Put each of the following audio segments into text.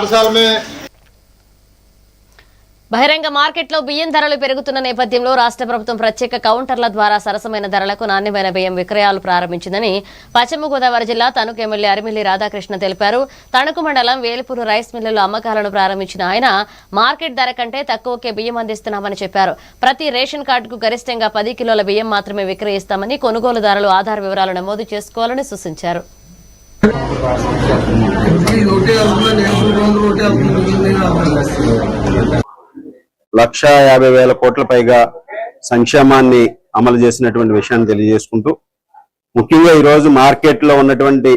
साल में బహిరంగ మార్కెట్లో బియ్యం ధరలు పెరుగుతున్న నేపథ్యంలో రాష్ట్ర ప్రభుత్వం ప్రత్యేక కౌంటర్ల ద్వారా సరసమైన ధరలకు నాణ్యమైన బియ్యం విక్రయాలు ప్రారంభించిందని పశ్చిమ గోదావరి జిల్లా తణుకు ఎమ్మెల్యే అరిమిల్లి రాధాకృష్ణ తెలిపారు. తణుకు మండలం వేల్పూరు రైస్ మిల్లులో అమ్మకాలను ప్రారంభించిన ఆయన మార్కెట్ ధర కంటే తక్కువకే బియ్యం అందిస్తున్నామని చెప్పారు. ప్రతి రేషన్ కార్డుకు గరిష్టంగా 10 కిలోల బియ్యం మాత్రమే విక్రయిస్తామని, కొనుగోలుదారులు ఆధార్ వివరాలు నమోదు చేసుకోవాలని సూచించారు. ₹1,50,000 కోట్ల పైగా సంక్షేమాన్ని అమలు చేసినటువంటి విషయాన్ని తెలియజేసుకుంటూ, ముఖ్యంగా ఈరోజు మార్కెట్లో ఉన్నటువంటి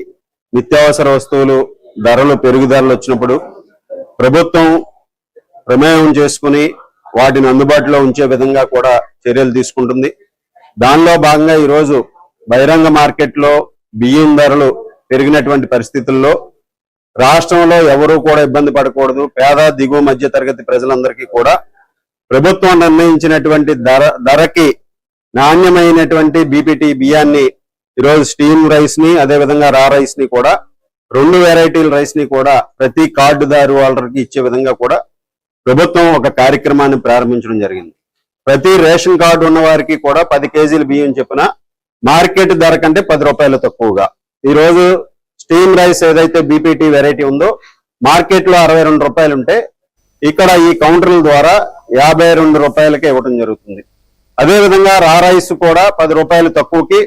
నిత్యావసర వస్తువులు ధరలు పెరుగుదలలు వచ్చినప్పుడు ప్రభుత్వం ప్రమేయం చేసుకుని వాటిని అందుబాటులో ఉంచే విధంగా కూడా చర్యలు తీసుకుంటుంది. దానిలో భాగంగా ఈరోజు బహిరంగ మార్కెట్లో బియ్యం ధరలు పెరిగినటువంటి పరిస్థితుల్లో రాష్ట్రంలో ఎవరూ కూడా ఇబ్బంది పడకూడదు, పేద దిగువ మధ్య తరగతి ప్రజలందరికీ కూడా ప్రభుత్వం నిర్ణయించినటువంటి ధరకి నాణ్యమైనటువంటి బీపీటీ బియ్యాన్ని ఈరోజు స్టీమ్ రైస్ ని అదేవిధంగా రా రైస్ ని కూడా 2 వెరైటీల రైస్ ని కూడా ప్రతి కార్డుదారు వాళ్ళకి ఇచ్చే విధంగా కూడా ప్రభుత్వం ఒక కార్యక్రమాన్ని ప్రారంభించడం జరిగింది. ప్రతి రేషన్ కార్డు ఉన్న వారికి కూడా 10 కేజీల బియ్యం చొప్పున మార్కెట్ ధర కంటే ₹10 తక్కువగా ఈరోజు స్టీమ్ రైస్ ఏదైతే బీపీటీ వెరైటీ ఉందో మార్కెట్ లో ₹62 ఉంటే ఇక్కడ ఈ కౌంటర్ల ద్వారా ₹52కే ఇవ్వడం జరుగుతుంది. అదేవిధంగా రా రైస్ కూడా ₹10 తక్కువకి